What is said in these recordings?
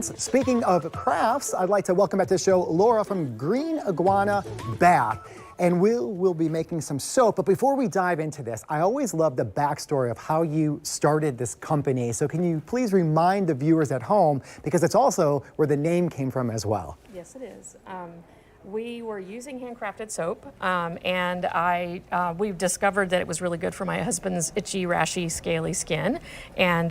Speaking of crafts, I'd like to welcome back to the show Laura from Green Iguana Bath. And we'll be making some soap. But before we dive into this, I always love the backstory of how you started this company. So can you please remind the viewers at home, because it's also where the name came from as well. Yes, it is. We were using handcrafted soap, and we discovered that it was really good for my husband's itchy, rashy, scaly skin, and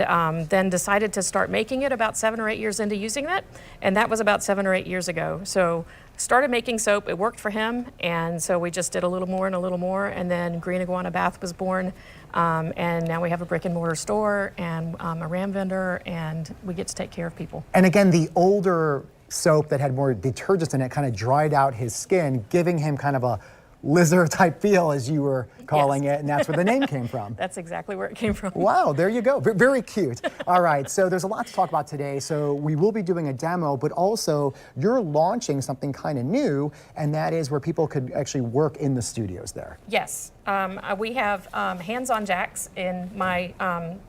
then decided to start making it about 7 or 8 years into using that, and that was about 7 or 8 years ago. So started making soap, it worked for him, and so we just did a little more and a little more, and then Green Iguana Bath was born, and now we have a brick and mortar store and a RAM vendor, and we get to take care of people. And again, the older soap that had more detergents in it kind of dried out his skin, giving him kind of a lizard type feel, as you were calling it, and that's where the name came from. That's exactly where it came from. Wow, there you go. Very cute. All right, so there's a lot to talk about today. So we will be doing a demo, but also you're launching something kind of new, and that is where people could actually work in the studios there. Yes, we have hands-on jacks in my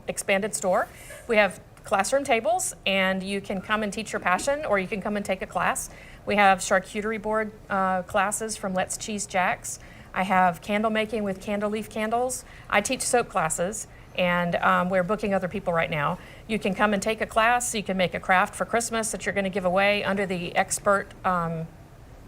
expanded store. We have classroom tables, and you can come and teach your passion, or you can come and take a class. We have charcuterie board classes from Let's Cheese Jacks. I have candle making with candle leaf candles. I teach soap classes, and we're booking other people right now. You can come and take a class. You can make a craft for Christmas that you're going to give away under the expert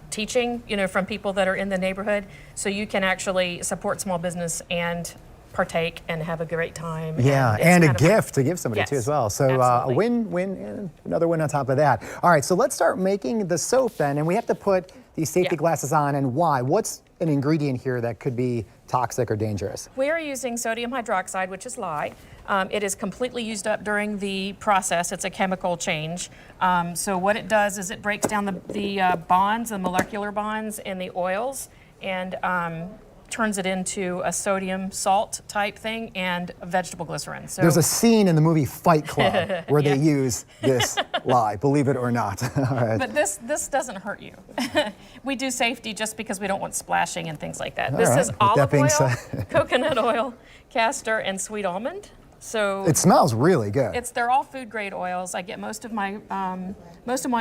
teaching, from people that are in the neighborhood. So you can actually support small business and partake and have a great time. Yeah, and a gift to give somebody too as well. So a win-win and another win on top of that. All right, so let's start making the soap then, and we have to put these safety glasses on, and why? What's an ingredient here that could be toxic or dangerous? We are using sodium hydroxide, which is lye. It is completely used up during the process. It's a chemical change. So what it does is it breaks down the bonds, the molecular bonds in the oils, and turns it into a sodium salt type thing and vegetable glycerin. So there's a scene in the movie Fight Club where they use this lye, believe it or not. All right. But this doesn't hurt you. We do safety just because we don't want splashing and things like that. This is olive oil, coconut oil, castor, and sweet almond. So it smells really good. They're all food grade oils. I get most of my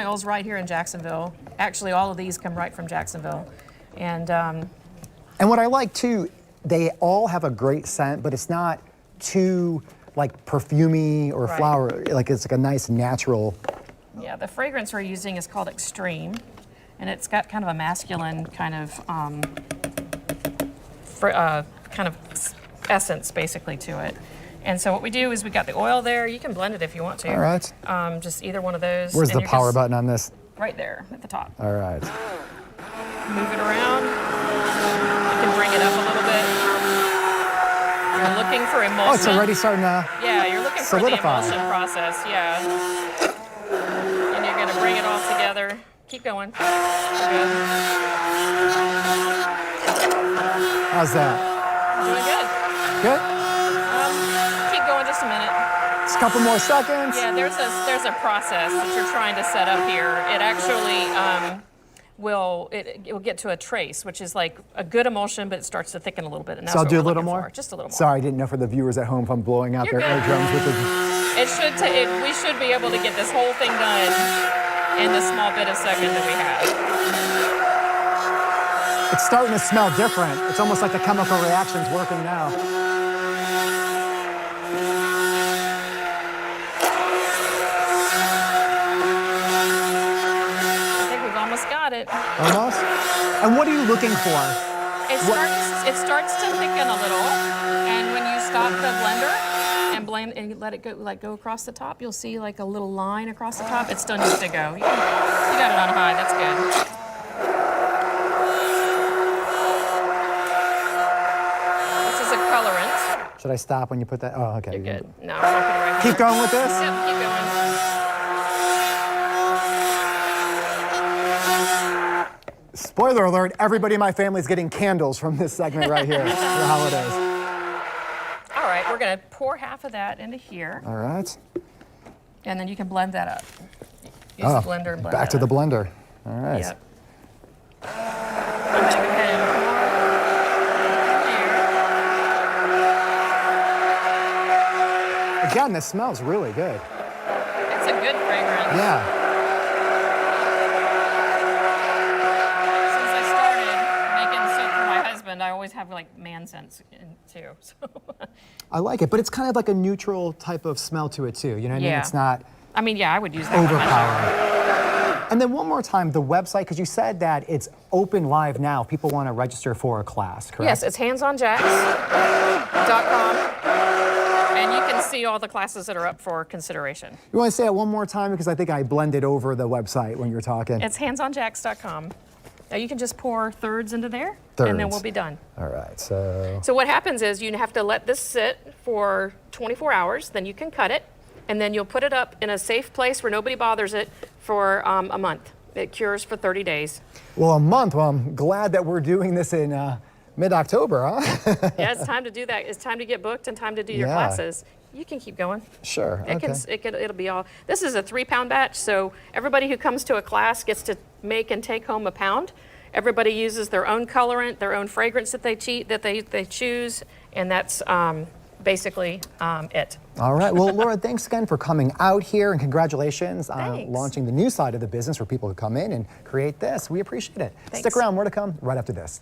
oils right here in Jacksonville. Actually, all of these come right from Jacksonville, and what I like too, they all have a great scent, but it's not too like perfumey or flower. Like it's like a nice natural. Yeah, the fragrance we're using is called Extreme, and it's got kind of a masculine kind of essence basically to it. And so what we do is we got the oil there. You can blend it if you want to. All right. Just either one of those. Where's the power button on this? Right there at the top. All right. Move it around. You can bring it up a little bit. You're looking for emulsion. Oh, it's already starting to you're looking solidify. For the emulsion process, And you're going to bring it all together. Keep going. Good. How's that? Doing good. Good? Keep going just a minute. Just a couple more seconds. Yeah, there's a process that you're trying to set up here. It actually it will get to a trace, which is like a good emulsion, but it starts to thicken a little bit. And that's so I'll what do we're a little looking more? For. Just a little more. Sorry, I didn't know for the viewers at home if I'm blowing out You're their good. eardrums with the... We should be able to get this whole thing done in the small bit of second that we have. It's starting to smell different. It's almost like the chemical reaction's working now. Got it. Almost? And what are you looking for? It starts to thicken a little, and when you stop the blender and blend and let it go across the top, you'll see like a little line across the top. It still needs to go. You got it on high. That's good. This is a colorant. Should I stop when you put that? Oh, okay. You're good. No, I'm gonna put it right here. Keep going with this? Yep, keep going. Spoiler alert, everybody in my family is getting candles from this segment right here for the holidays. All right, we're going to pour half of that into here. All right. And then you can blend that up. Use the blender and blend back to the blender. All right. Yep. I'm going to go ahead and pour here. Again, this smells really good. It's a good fragrance. Yeah. always have like man scents in too. So. I like it, but it's kind of like a neutral type of smell to it too. You know what I mean? Yeah. It's not I mean, yeah, I would use that. One myself. overpowering. And then one more time, the website, because you said that it's open live now. People want to register for a class, correct? Yes, it's handsonjacks.com, and you can see all the classes that are up for consideration. You want to say it one more time because I think I blended over the website when you were talking. It's handsonjacks.com. Now you can just pour thirds into there, and then Thirds. we'll be done. All right, so So what happens is you have to let this sit for 24 hours, then you can cut it, and then you'll put it up in a safe place where nobody bothers it for a month. It cures for 30 days. well, a month. Well, I'm glad that we're doing this in mid-October, huh? Yeah, it's time to do that. It's time to get booked and time to do your Yeah. classes. You can keep going. Sure. Okay. It'll be all. This is a 3-pound batch, so everybody who comes to a class gets to make and take home a pound. Everybody uses their own colorant, their own fragrance that they choose, and that's basically it. All right. Well, Laura, thanks again for coming out here, and congratulations on Thanks. launching the new side of the business where people can come in and create this. We appreciate it. Thanks. Stick around. More to come right after this.